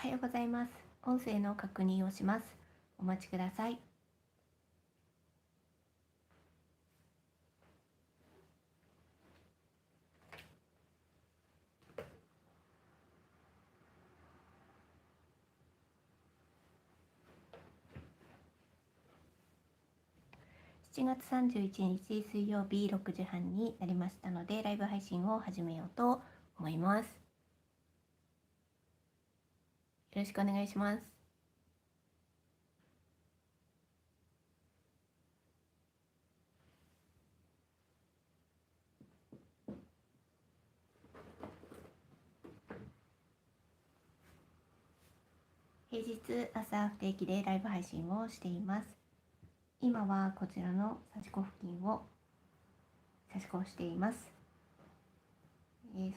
はようございます。音声の確認をします。お待ちください。7月31日水曜日6時半になりましたので、ライブ配信を始めようと思います。よろしくお願いします。平日朝不定期でライブ配信をしています。今はこちらの幸子付近を幸子しています。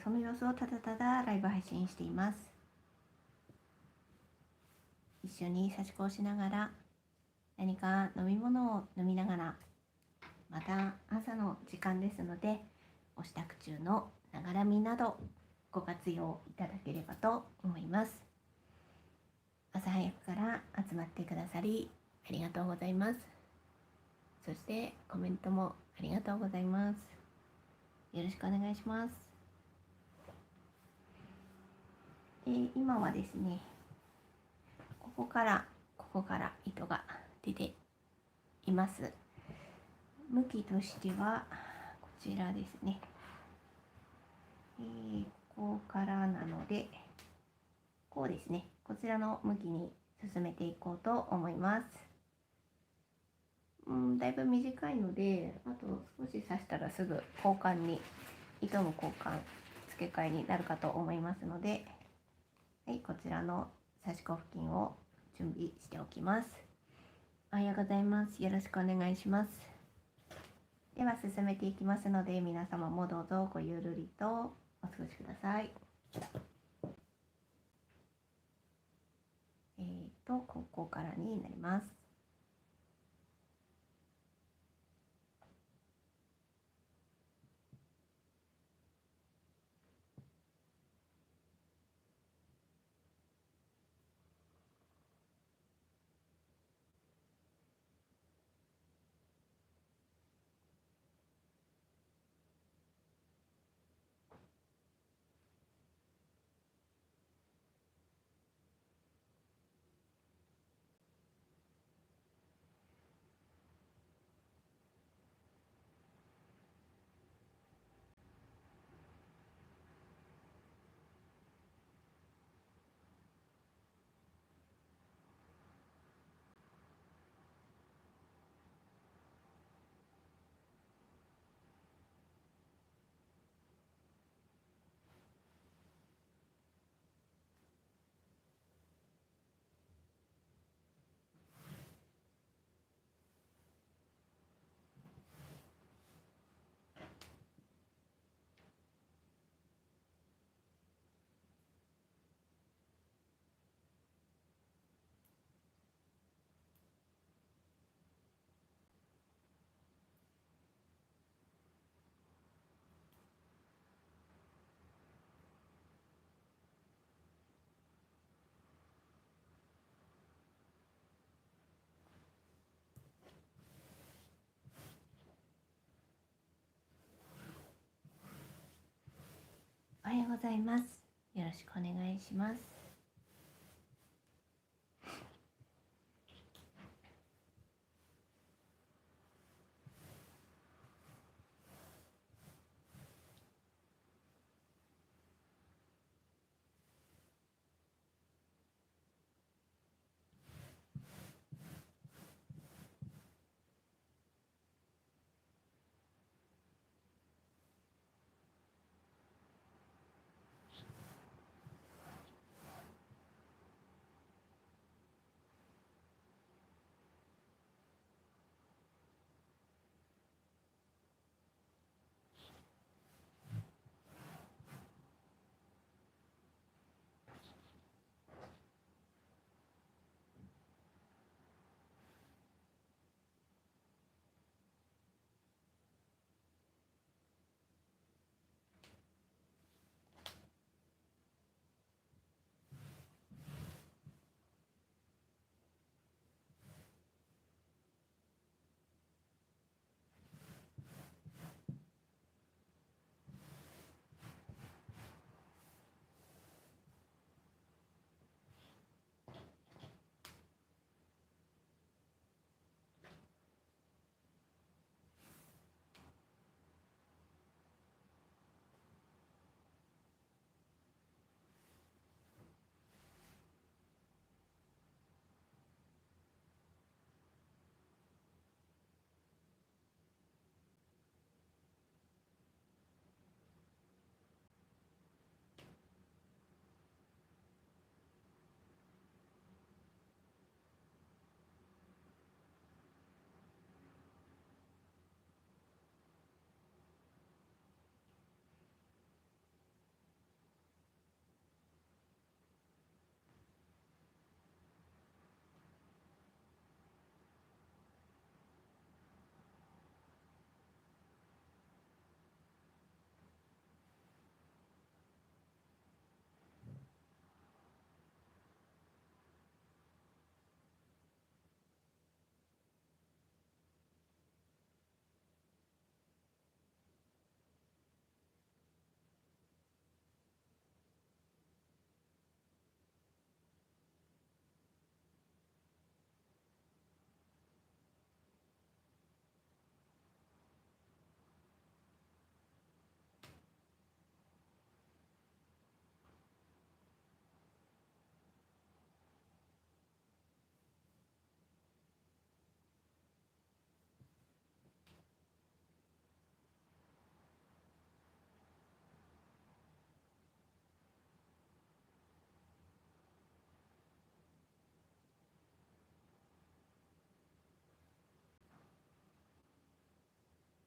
その様子をただただライブ配信しています。一緒に幸子をしながら何か飲み物を飲みながら、また朝の時間ですので、お支度中のながらみなどご活用いただければと思います。朝早くから集まってくださりありがとうございます。そしてコメントもありがとうございます。よろしくお願いします。今はですね、ここから糸が出ています。向きとしてはこちらですね。ここからなので、こうですね。こちらの向きに進めていこうと思います。だいぶ短いので、あと少し刺したらすぐ交換に、糸の交換、付け替えになるかと思いますので、はい、こちらの刺し子付近を準備しておきます。おはようございます。よろしくお願いします。では進めていきますので、皆様もどうぞごゆるりとお過ごしください。ここからになります。おはようございます。よろしくお願いします。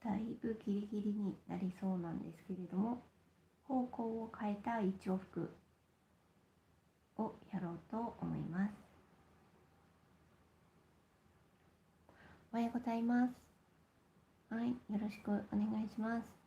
だいぶギリギリになりそうなんですけれども、方向を変えた一往復をやろうと思います。おはようございます。はい、よろしくお願いします。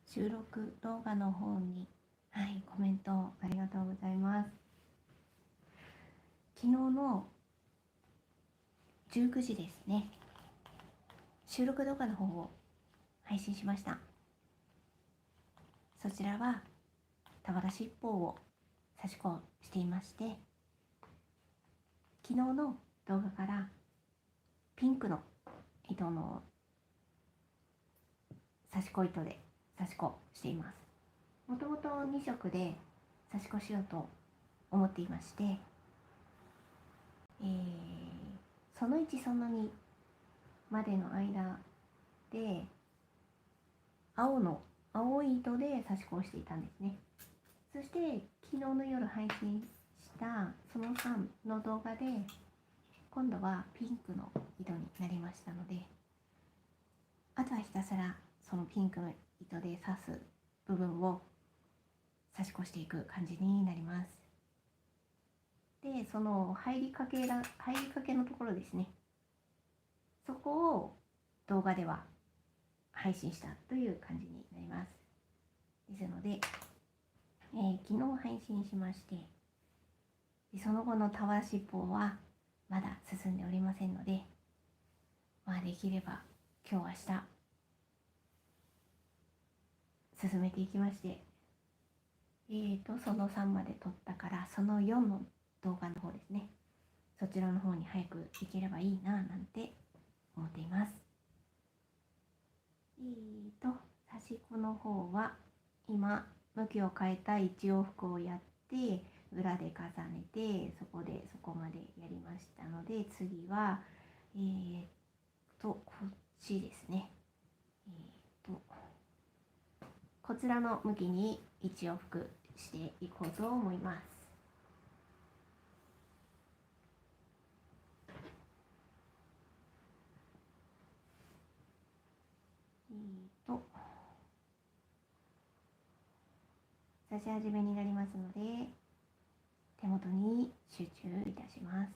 収録動画の方に、はい、コメントありがとうございます。昨日の19時ですね、収録動画の方を配信しました。そちらは俵尻尾を差し子していまして、昨日の動画からピンクの糸の差し子糸で差し子しています。もともと2色で差し子しようと思っていまして、その1その2までの間で青い糸で差し子をしていたんですね。そして昨日の夜配信したその3の動画で今度はピンクの糸になりましたので、あとはひたすらそのピンクの糸で刺す部分を差し子していく感じになります。で、その入りかけのところですね、そこを動画では配信したという感じになります。ですので、昨日配信しまして、その後の俵尻尾はまだ進んでおりませんので、できれば今日明日進めていきまして、その3まで撮ったからその4の動画の方ですね、そちらの方に早く行ければいいななんて思っています。差し子の方は今向きを変えた1往復をやって裏で重ねてそこまでやりましたので、次はこっちですね、こちらの向きに1往復していこうと思います。差し始めになりますので手元に集中いたします。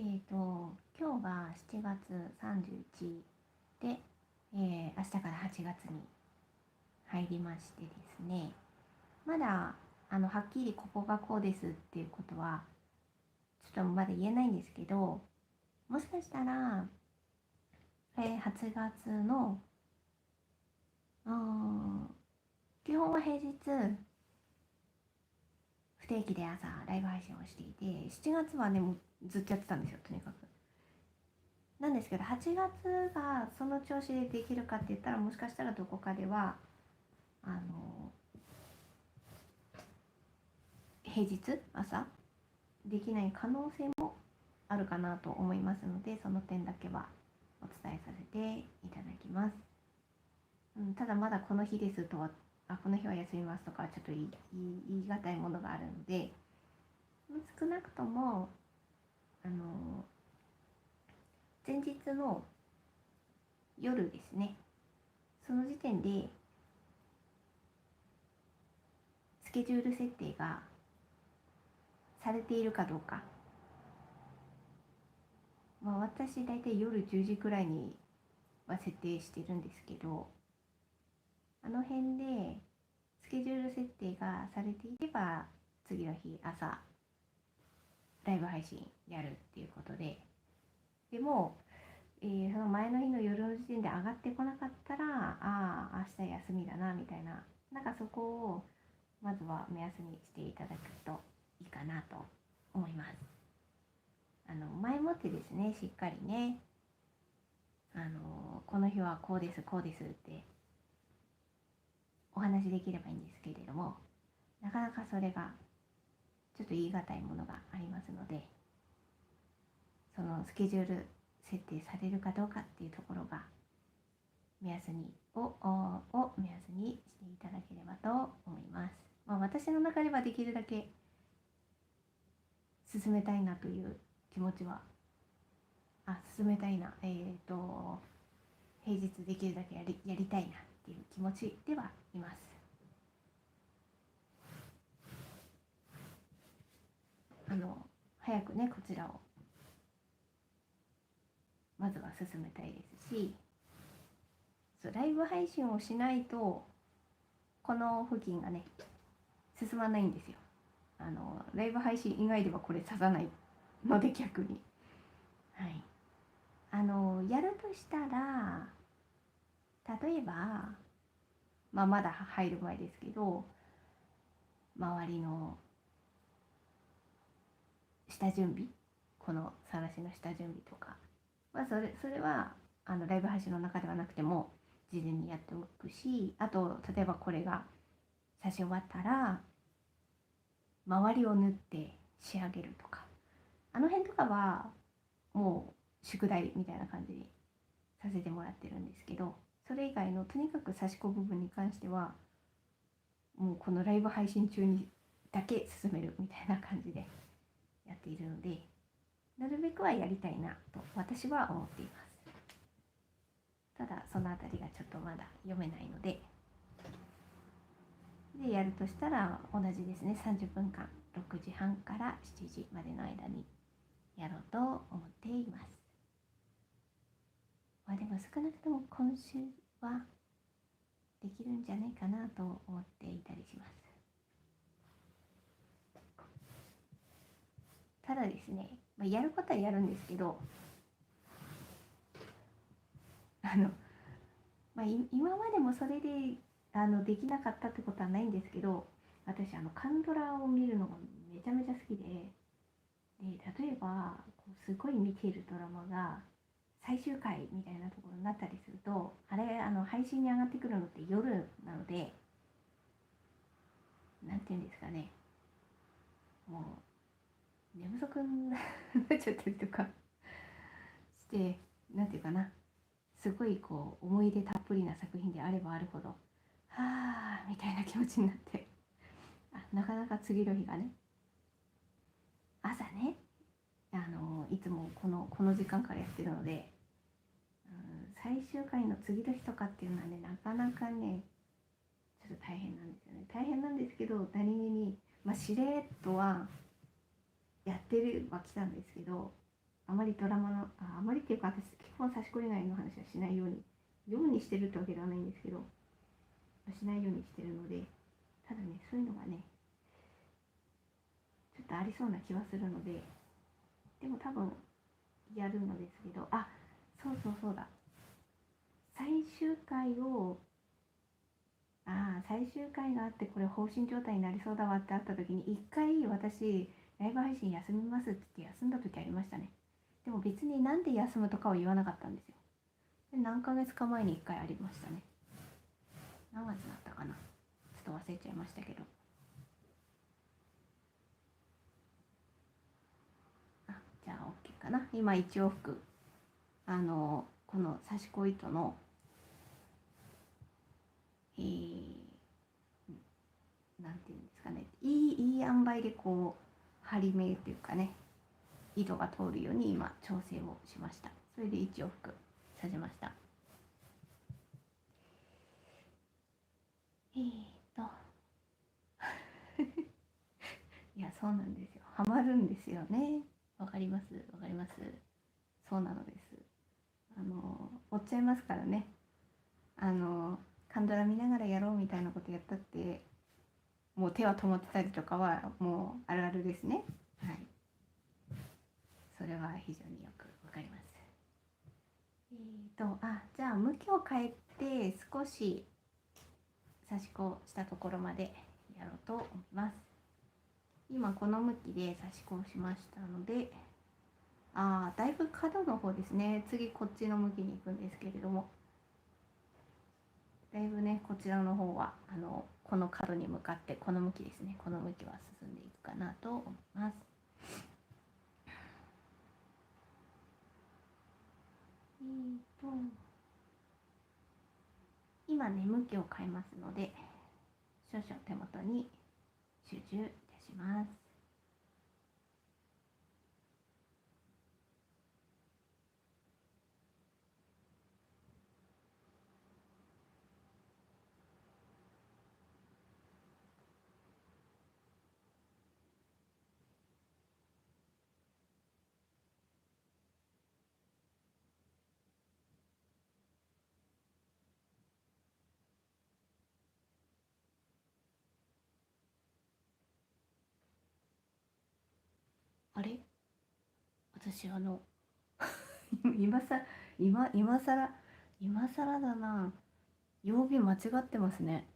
今日が7月31で、明日から8月に入りましてですね、まだはっきりここがこうですっていうことはちょっとまだ言えないんですけど、もしかしたら、8月の基本は平日不定期で朝ライブ配信をしていて、7月はねもうずっとやってたんですよ、とにかく。なんですけど8月がその調子でできるかって言ったら、もしかしたらどこかでは平日朝できない可能性もあるかなと思いますので、その点だけはお伝えさせていただきます。ただまだこの日ですとは、この日は休みますとかちょっと言い難いものがあるので、少なくとも前日の夜ですね、その時点でスケジュール設定がされているかどうか、私大体夜10時くらいには設定してるんですけど、あの辺でスケジュール設定がされていれば次の日朝ライブ配信やるっていうことで、でも、その前の日の夜の時点で上がってこなかったら、明日休みだなみたいな、なんかそこをまずは目安にしていただくといいかなと思います。前もってですね、しっかりね、この日はこうですこうですってお話できればいいんですけれども、なかなかそれがちょっと言い難いものがありますので、そのスケジュール設定されるかどうかっていうところが目安に目安にしていただければと思います。私の中ではできるだけ進めたいなという気持ちは、進めたいな、平日できるだけやりたいなっていう気持ちではいます。早くねこちらをまずは進めたいですし、ライブ配信をしないとこの付近がね進まないんですよ。ライブ配信以外ではこれ刺さないので、逆に、はい、やるとしたら、例えば、まだ入る前ですけど、周りの下準備、この晒しの下準備とか、それはライブ配信の中ではなくても事前にやっておくし、あと例えばこれが写真終わったら周りを縫って仕上げるとか、あの辺とかはもう宿題みたいな感じにさせてもらってるんですけど、それ以外のとにかく差し子部分に関してはもうこのライブ配信中にだけ進めるみたいな感じでやっているので、なるべくはやりたいなと私は思っています。ただそのあたりがちょっとまだ読めないので、やるとしたら同じですね、30分間6時半から7時までの間にやろうと思っています。でも少なくとも今週はできるんじゃないかなと思っていたりします。ただですね、やることはやるんですけど、今までもそれでできなかったってことはないんですけど、私カンドラを見るのがめちゃめちゃ好きで、例えばすごい見ているドラマが最終回みたいなところになったりすると、配信に上がってくるのって夜なので、なんていうんですかね、もう寝不足になっちゃったりとかして、なんていうかな、すごい思い出たっぷりな作品であればあるほど、はあみたいな気持ちになってなかなか次の日がね、朝ね、いつもこの時間からやってるので、最終回の次の日とかっていうのはね、なかなかねちょっと大変なんですよね。大変なんですけど、何気にしれっとはやってるは来たんですけど、あまりドラマのあまりっていうか、私基本刺し子以外の話はしないようにしてるってわけではないんですけど、しないようにしてるので、ただね、そういうのがねちょっとありそうな気はするので、でも多分やるのですけど、そうだ、最終回を最終回があって、これ放心状態になりそうだわってあった時に、一回私ライブ配信休みますって言って休んだ時ありましたね。でも別になんで休むとかは言わなかったんですよ。で何ヶ月か前に一回ありましたね。何月だったかな、ちょっと忘れちゃいましたけど。じゃあ OK かな。今1往復この刺し子糸のなんていうんですかね、いい塩梅でこう張り目というかね、糸が通るように今調整をしました。それで1往復させました。いや、そうなんですよ、ハマるんですよね。わかります、わかります。そうなのです。追っちゃいますからね。カンドラ見ながらやろうみたいなことやったって、もう手は止まってたりとかはもうあるあるですね。はい、それは非常によくわかります。じゃあ向きを変えて少し刺し子したところまでやろうと思います。今この向きで刺し子をしましたので、だいぶ角の方ですね。次こっちの向きに行くんですけれども、だいぶねこちらの方はこの角に向かってこの向きですね、この向きは進んでいくかなと思います。今ね向きを変えますので、少々手元に集中いたします。あれ、私今さ今さらだな、曜日間違ってますね。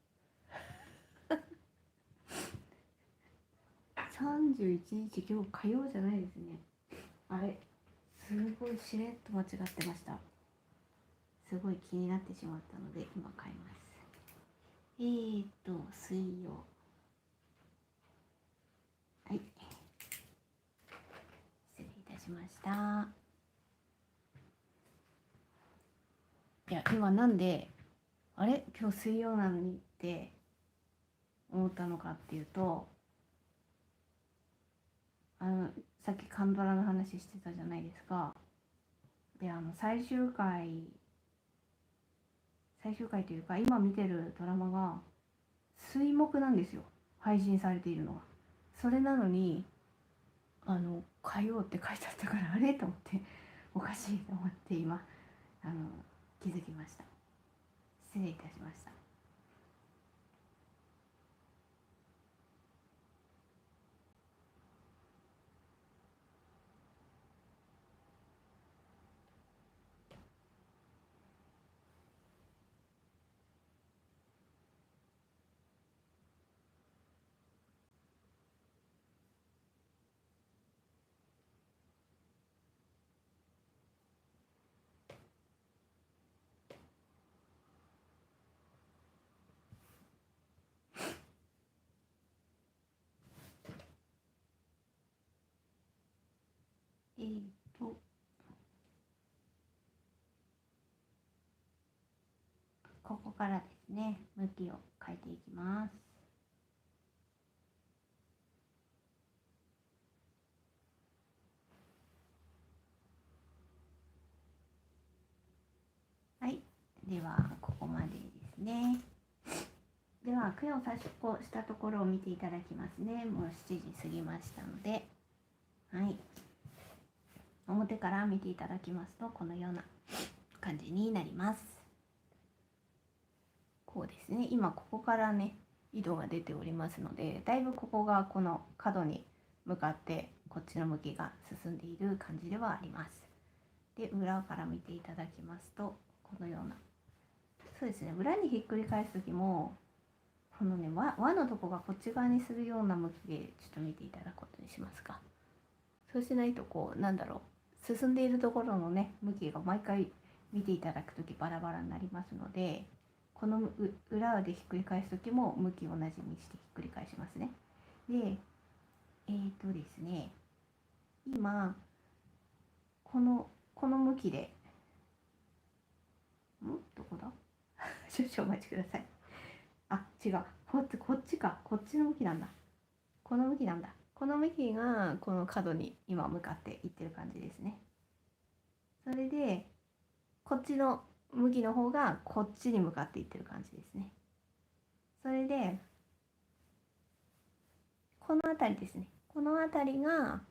31日、今日火曜じゃないですね。あれ、すごいしれっと間違ってました。すごい気になってしまったので今変えます。水曜、はい、失礼いたしました。いや、今なんであれ今日水曜なのにって思ったのかっていうと、さっきカンドラの話してたじゃないですか。で最終回というか今見てるドラマが水木なんですよ、配信されているのが。それなのに火曜って書いてあったから、あれと思って、おかしいと思って今気づきました。失礼いたしました。えーとここからですね、向きを変えていきます。はい、ではここまでですね。では句を差し子したところを見ていただきますね。もう7時過ぎましたので、はい、表から見ていただきますとこのような感じになります。こうですね、今ここからね糸が出ておりますので、だいぶここがこの角に向かってこっちの向きが進んでいる感じではあります。で、裏から見ていただきますとこのような、そうですね、裏にひっくり返す時もこのね輪のとこがこっち側にするような向きでちょっと見ていただくことにしますか。そうしないとこうなんだろう、進んでいるところのね向きが毎回見ていただくときバラバラになりますので、この裏でひっくり返す時も向きを同じにしてひっくり返しますね。で、ですね、今この向きでどこだ少々お待ちください。あ、違う、こっちか、こっちの向きなんだ。この向きなんだ。この向きがこの角に今向かっていってる感じですね。それでこっちの向きの方がこっちに向かっていってる感じですね。それでこの辺りですね、この辺りが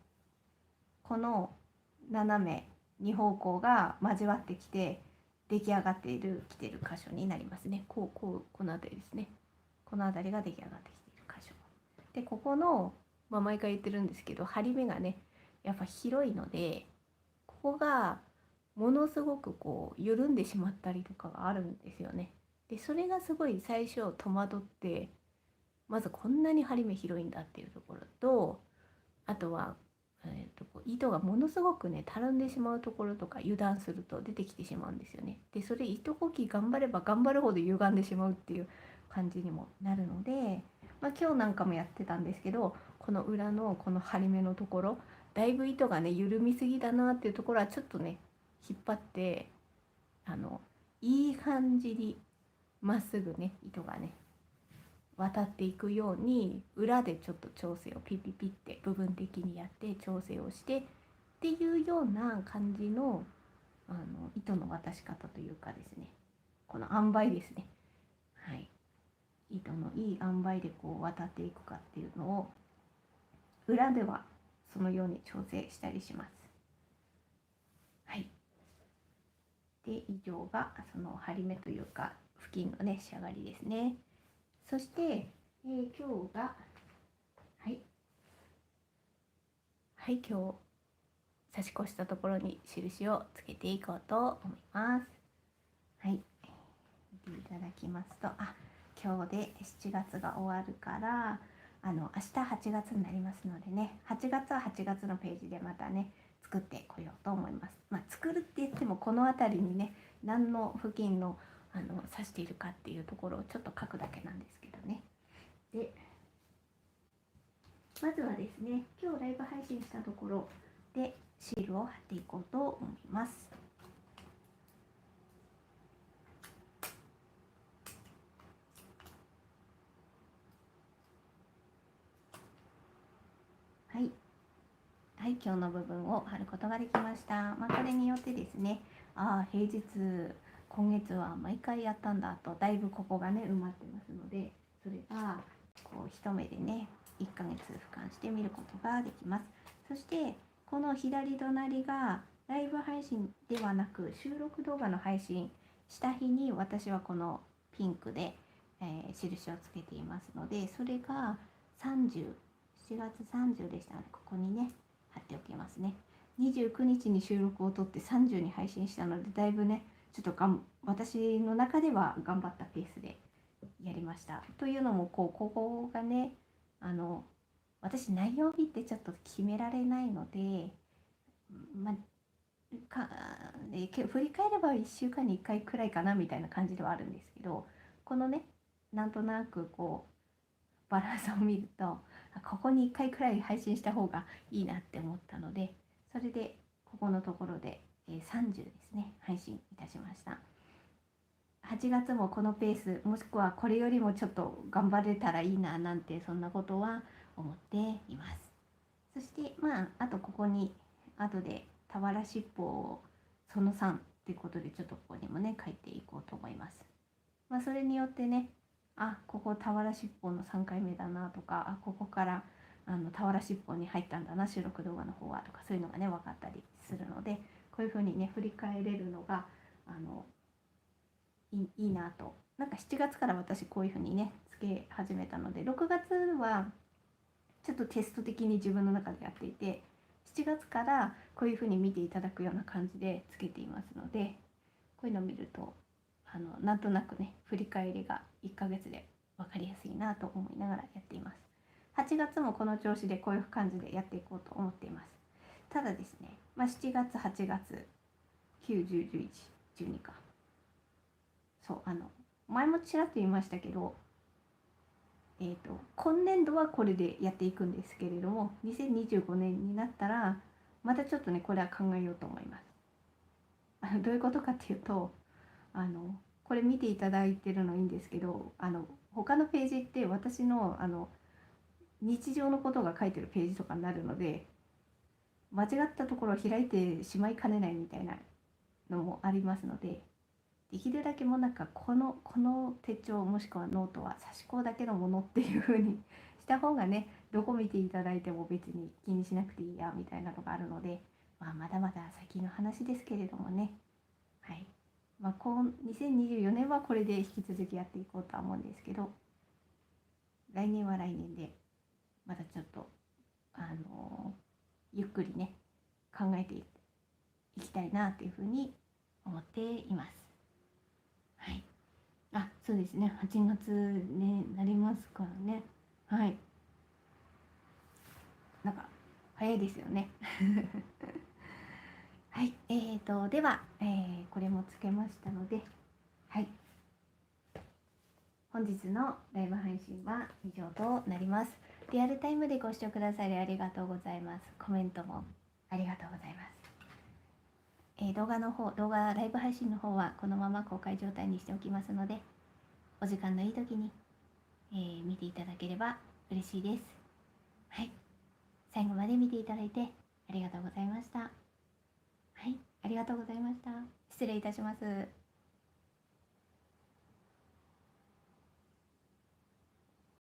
この斜め2方向が交わってきて出来上がってきている箇所になりますね。この辺りですね。この辺りが出来上がってきている箇所で、ここの、毎回言ってるんですけど、張り目がねやっぱ広いので、ここがものすごくこう緩んでしまったりとかがあるんですよね。でそれがすごい最初戸惑って、まずこんなに張り目広いんだっていうところと、あとは、糸がものすごくねたるんでしまうところとか油断すると出てきてしまうんですよね。でそれ糸こき頑張れば頑張るほど歪んでしまうっていう感じにもなるので、今日なんかもやってたんですけど、この裏のこの張り目のところだいぶ糸がね緩みすぎだなっていうところはちょっとね引っ張っていい感じにまっすぐね糸がね渡っていくように裏でちょっと調整をピッピッピッって部分的にやって調整をしてっていうような感じの糸の渡し方というかですね、この塩梅ですね、はい、糸のいい塩梅でこう渡っていくかっていうのを裏ではそのように調整したりします。はい。で以上がその張り目というか付近のね仕上がりですね。そして、今日が今日差し越したところに印をつけていこうと思います。はい、見ていただきますと、今日で7月が終わるから明日8月になりますのでね、8月は8月のページでまたね作ってこようと思います。作るって言ってもこの辺りにね何の付近の刺しているかっていうところをちょっと書くだけなんですけどね。でまずはですね、今日ライブ配信したところでシールを貼っていこうと思います。はい、今日の部分を貼ることができました。これによってですね、平日今月は毎回やったんだと、だいぶここがね埋まってますので、それがこう一目でね1ヶ月俯瞰して見ることができます。そしてこの左隣がライブ配信ではなく収録動画の配信した日に私はこのピンクで、印をつけていますので、それが7月30でしたので、ここにね貼っておきますね。29日に収録を撮って30に配信したので、だいぶねちょっと私の中では頑張ったペースでやりました。というのもここがね私何曜日ってちょっと決められないので、振り返れば1週間に1回くらいかなみたいな感じではあるんですけど、このねなんとなくこうバランスを見るとここに1回くらい配信した方がいいなって思ったので、それでここのところで30ですね配信いたしました。8月もこのペースもしくはこれよりもちょっと頑張れたらいいななんてそんなことは思っています。そしてあとここに後で俵尻尾をその3っていうことでちょっとここにもね書いていこうと思います。それによってねここ俵尻尾の3回目だなとかここから俵しっぽに入ったんだな収録動画の方はとか、そういうのがね分かったりするので、こういう風にね振り返れるのがいいなと。なんか7月から私こういう風にねつけ始めたので、6月はちょっとテスト的に自分の中でやっていて、7月からこういう風に見ていただくような感じでつけていますので、こういうのを見るとなんとなくね振り返りが1ヶ月で分かりやすいなと思いながらやっています。8月もこの調子でこういう感じでやっていこうと思っています。ただですね、7月8月9、10、11、12か、そう前もちらっと言いましたけど、今年度はこれでやっていくんですけれども、2025年になったらまたちょっとねこれは考えようと思います。どういうことかっていうと、これ見ていただいてるのいいんですけど、他のページって私の日常のことが書いてるページとかになるので、間違ったところを開いてしまいかねないみたいなのもありますので、できるだけもなんかこの手帳もしくはノートは差し子だけのものっていう風にした方がね、どこ見ていただいても別に気にしなくていいやみたいなのがあるので、まだまだ先の話ですけれどもね、はい、2024年はこれで引き続きやっていこうとは思うんですけど、来年は来年でまたちょっとゆっくりね考えていきたいなというふうに思っています。はい。そうですね。8月になりますからね。はい。なんか早いですよね。はい。では、これもつけましたので、はい。本日のライブ配信は以上となります。リアルタイムでご視聴くださりありがとうございます。コメントもありがとうございます。動画ライブ配信の方はこのまま公開状態にしておきますので、お時間のいい時に、見ていただければ嬉しいです。はい。最後まで見ていただいてありがとうございました。はい。ありがとうございました。失礼いたします。